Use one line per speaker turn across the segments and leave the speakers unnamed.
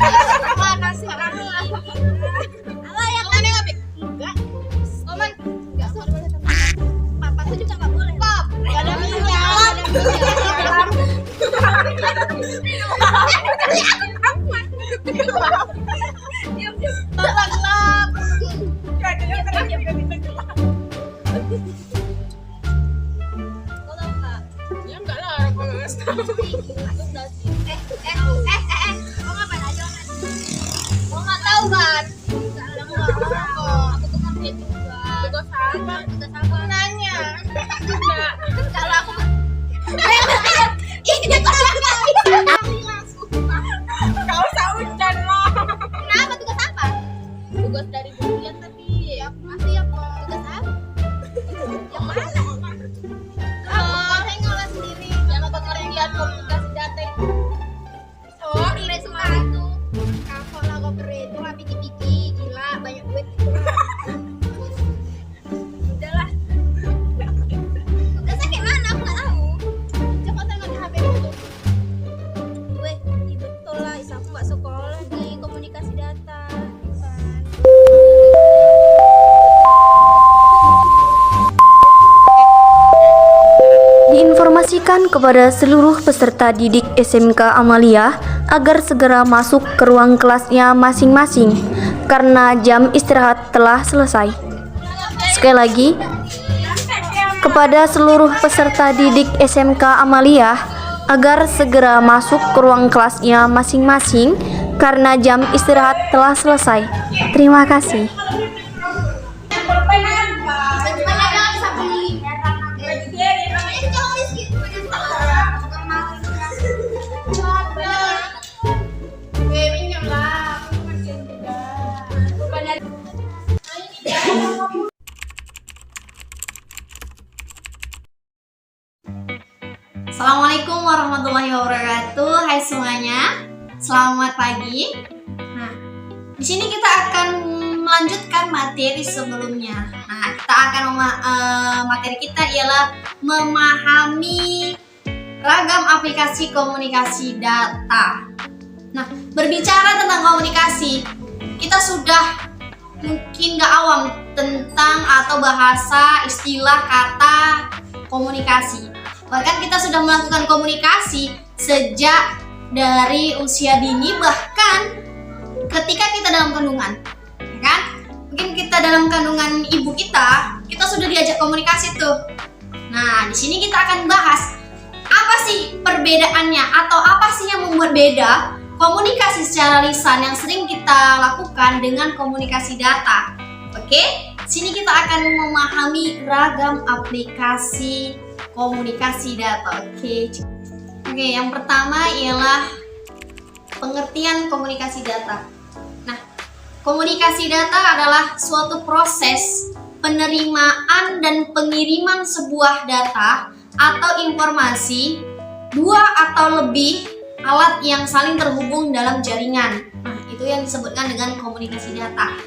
Makasih kamu. Alah yang mana enggak, Pik? Enggak. Oman, enggak boleh sama papaku juga enggak boleh. Pap, enggak ada minyak. Gelap. Kayaknya gelap. Kau tahu enggak? Ya enggak lah, kalau enggak tahu. Kau ngapain aja, Oman? Kau enggak tahu kan? Enggak ada kok. Aku tuh kan dia juga. Tugas apa? Nanya. Enggak. Kalau aku ini kok enggak usah hujan loh. Kenapa tugas apa? Tugas dari bulan tapi ya pasti ya tugas apa? Yang mana? Saya ngolah sendiri. Yang pengertian komunikasi data itu. Oh, kira semua itu. Kamu lah koperate itu lah piki-piki gila banyak duit. Udahlah. Tugasnya kayak mana? Aku nggak tahu. Coba tengok di HP aku. Weh, iya betul lah. Aku nggak sekolah di komunikasi data.
Diinformasikan kepada seluruh peserta didik SMK Amalia agar segera masuk ke ruang kelasnya masing-masing karena jam istirahat telah selesai. Sekali lagi, kepada seluruh peserta didik SMK Amalia agar segera masuk ke ruang kelasnya masing-masing karena jam istirahat telah selesai. Terima kasih.
Assalamualaikum warahmatullahi wabarakatuh. Hai semuanya, selamat pagi. Nah, di sini kita akan melanjutkan materi sebelumnya. Nah, kita akan materi kita ialah memahami ragam aplikasi komunikasi data. Nah, berbicara tentang komunikasi, kita sudah mungkin gak awam tentang atau bahasa, istilah, kata komunikasi. Bahkan kita sudah melakukan komunikasi sejak dari usia dini, bahkan ketika kita dalam kandungan, ya kan? Mungkin kita dalam kandungan ibu kita sudah diajak komunikasi tuh. Nah, di sini kita akan bahas apa sih perbedaannya atau apa sih yang membuat beda komunikasi secara lisan yang sering kita lakukan dengan komunikasi data. Oke, sini kita akan memahami ragam aplikasi komunikasi data. Oke, yang pertama ialah pengertian komunikasi data. Nah, komunikasi data adalah suatu proses penerimaan dan pengiriman sebuah data atau informasi dua atau lebih alat yang saling terhubung dalam jaringan. Nah, itu yang disebutkan dengan komunikasi data.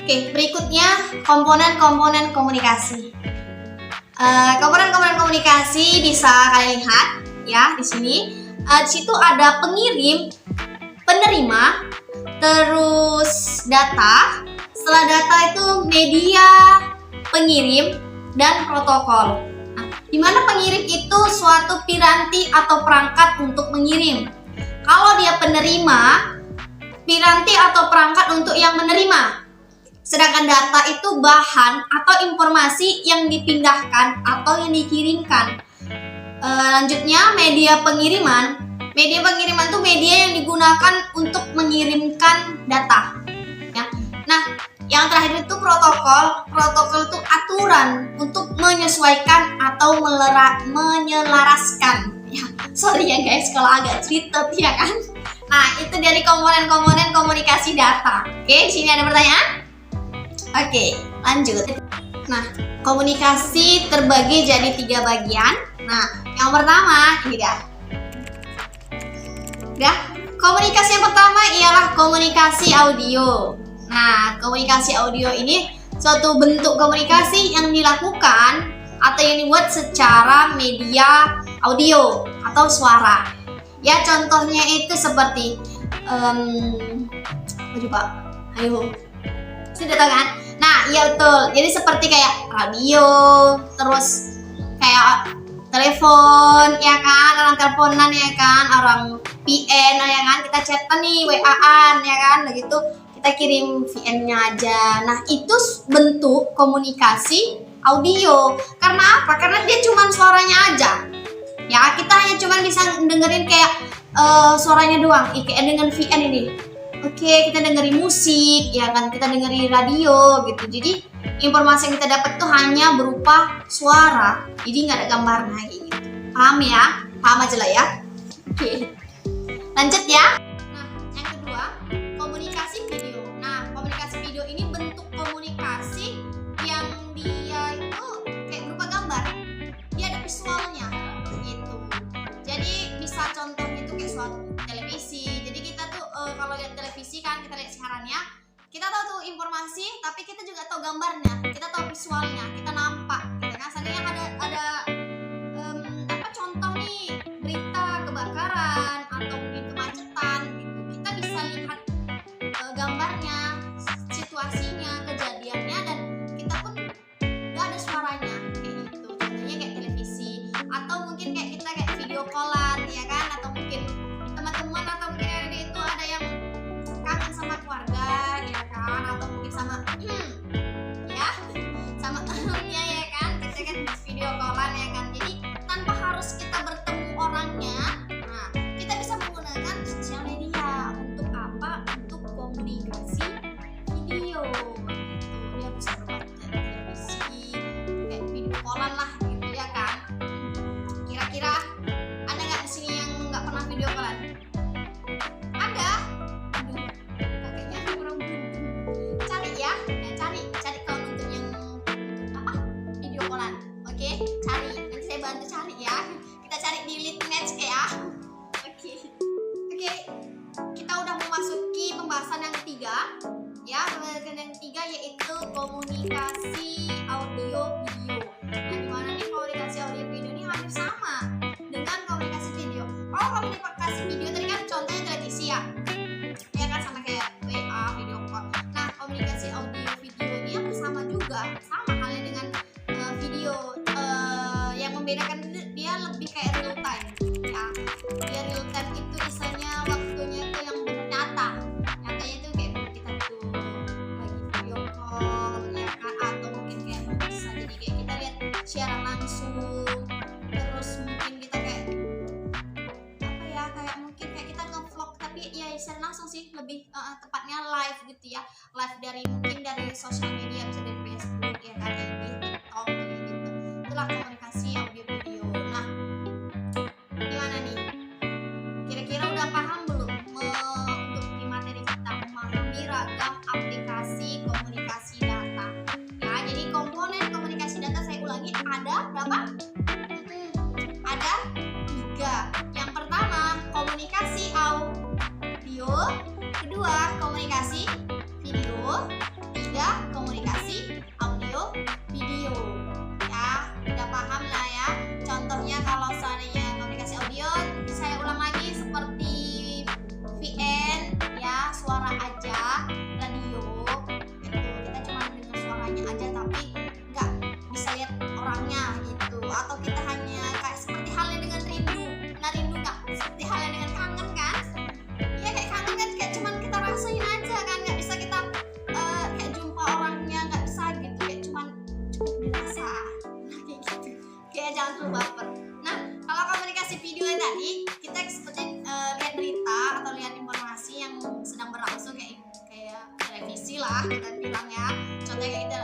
Oke, berikutnya komponen-komponen komunikasi. Komponen-komponen komunikasi bisa kalian lihat ya di sini. Di situ ada pengirim, penerima, terus data. Setelah data itu media pengirim dan protokol. Nah, di mana pengirim itu suatu piranti atau perangkat untuk mengirim. Kalau dia penerima, piranti atau perangkat untuk yang menerima. Sedangkan data itu bahan atau informasi yang dipindahkan atau yang dikirimkan. Lanjutnya media pengiriman. Media pengiriman itu media yang digunakan untuk mengirimkan data. Ya. Nah, yang terakhir itu protokol. Protokol itu aturan untuk menyesuaikan atau menyelaraskan. Ya, sorry ya guys kalau agak ribet ya kan. Nah, itu dari komponen-komponen komunikasi data. Oke, di sini ada pertanyaan? Oke, lanjut. Nah, komunikasi terbagi jadi 3 bagian. Nah, yang pertama ini dia. Komunikasi yang pertama ialah komunikasi audio. Nah, komunikasi audio ini suatu bentuk komunikasi yang dilakukan atau yang dibuat secara media audio atau suara. Ya, contohnya itu seperti apa coba? Ayo, sudah tahu kan? Nah, iya betul. Jadi seperti kayak radio, terus kayak telepon, ya kan? Orang teleponan, ya kan? Orang VN, ya kan? Kita chatan nih, WA-an, ya kan? Begitu kita kirim VN-nya aja. Nah, itu bentuk komunikasi audio. Karena apa? Karena dia cuma suaranya aja. Ya, kita hanya cuma bisa dengerin kayak suaranya doang. Kayak dengan VN ini. Oke, kita dengerin musik, ya kan, kita dengerin radio gitu. Jadi informasi yang kita dapat tuh hanya berupa suara, jadi nggak ada gambarnya kayak gitu. Paham ya? Paham aja lah ya. Oke, lanjut ya. Nah, yang kedua, komunikasi video. Nah, komunikasi video ini bentuk komunikasi yang dia itu kayak berupa gambar. Dia ada visualnya gitu. Jadi bisa contohnya itu kayak suatu televisi. Jadi kita tuh kalau lihat televisi kan, kita lihat siarannya, kita tahu tuh informasi, tapi kita juga tahu gambarnya, kita tahu visualnya, kita nampak, gitu kan. Seandainya ada apa contoh nih berita kebakaran atau mungkin kemacetan, gitu, kita bisa lihat gambarnya, situasinya, kejadiannya, dan kita pun nggak ada suaranya kayak gitu. Contohnya kayak televisi, atau mungkin kayak kita kayak video callan, ya kan, atau mungkin teman-teman atau mungkin ada itu ada yang kangen sama keluarga, ya kan, atau mungkin sama ya sama temennya, ya kan, kita kan video callan, ya kan. Jadi tanpa harus kita bertemu orangnya, nah kita bisa menggunakan sosial media untuk apa? Untuk komunikasi video gitu. Dia bisa berbuat televisi kayak video callan lah gitu, ya kan. Kira-kira ada nggak di sini yang nggak pernah video callan? Ada? Aduh, kayaknya kurang beruntung. Cari ya, cari kalau untuk yang apa? Video callan. Oke, cari. Nanti saya bantu cari ya. Kita cari di Litmatch ya. Oke. Kita udah memasuki pembahasan yang ketiga. Ya, pembahasan yang ketiga yaitu komunikasi audio video. Nah, gimana nih komunikasi audio video ini hampir sama dengan komunikasi video. Oh, komunikasi video tadi kan contohnya televisi ya. Ya kan, sama kayak WA, video call. Nah, komunikasi audio video ini hampir sama juga, sama halnya dengan video. Yang membedakan dia lebih kayak real time. Ya, dia real time itu misalnya waktunya itu yang benar nyata. Nyatanya itu kayak kita tuh lagi video call, ya kan, atau mungkin kayak bisa jadi kayak kita lihat siaran langsung. Terus mungkin kita kayak apa ya, kayak mungkin kayak kita nge-vlog, tapi ya siaran langsung sih, lebih tepatnya live gitu ya. Live mungkin dari sosial media, bisa dari Facebook, ya kan, IG, TikTok gitu. Itulah komunikasi audio video. Nah, gimana nih? Kira-kira udah paham belum untuk di materi kita memahami ragam aplikasi komunikasi data? Ya, jadi komponen komunikasi data saya ulangi ada berapa? Ada 3. Yang pertama komunikasi audio, kedua komunikasi video, 3 komunikasi audio video. Ya, udah paham lah ya. Contohnya kalau seandainya komunikasi audio, saya ulang lagi seperti VN ya, suara aja, radio gitu. Kita cuma dengar suaranya aja tapi nggak bisa lihat orangnya gitu. Atau kita hanya kayak seperti halnya dengan rindu. Nah, rindu nggak? Seperti halnya dengan kangen kan? Ya, kayak kangen kan kayak cuman kita rasain aja kan, nggak bisa kita kayak jumpa orangnya, nggak bisa gitu, kayak cuman cukup dirasa. Nah, kayak gitu. Kayak jangan terlalu baper. Nah, kalau komunikasi video yang tadi kita seperti lihat berita atau lihat informasi yang sedang berlangsung kayak televisi lah kita bilang ya. Contohnya kita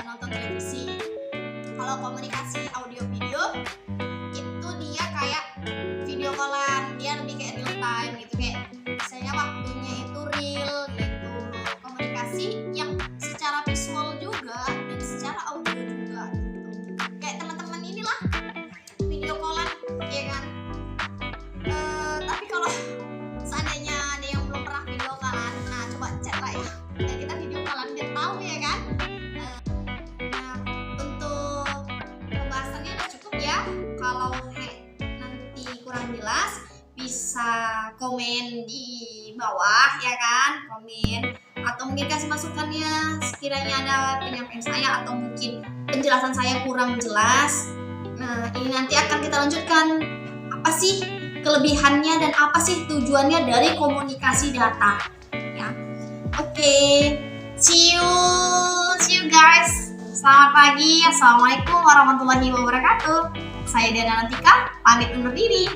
nonton televisi. Kalau komunikasi audio video itu dia kayak video callan, dia lebih kayak real time gitu, kayak misalnya waktunya itu real gitu. Komunikasi yang secara visual juga dan secara audio juga gitu. Kayak teman-teman inilah video callan, ya kan. Tapi kalau seandainya ada yang belum pernah video callan, nah coba cek lah ya. Dan kita video callan biar tahu, ya kan. Nah, untuk pembahasannya udah cukup ya. Kalau nanti kurang jelas bisa komen di bawah ya kan, komen atau mungkin kasih masukannya sekiranya ada penyampaian saya atau mungkin penjelasan saya kurang jelas. Nah, ini nanti akan kita lanjutkan apa sih kelebihannya dan apa sih tujuannya dari komunikasi data ya. Oke, see you guys. Selamat pagi. Assalamualaikum warahmatullahi wabarakatuh. Saya Diana Nantika, pamit undur diri.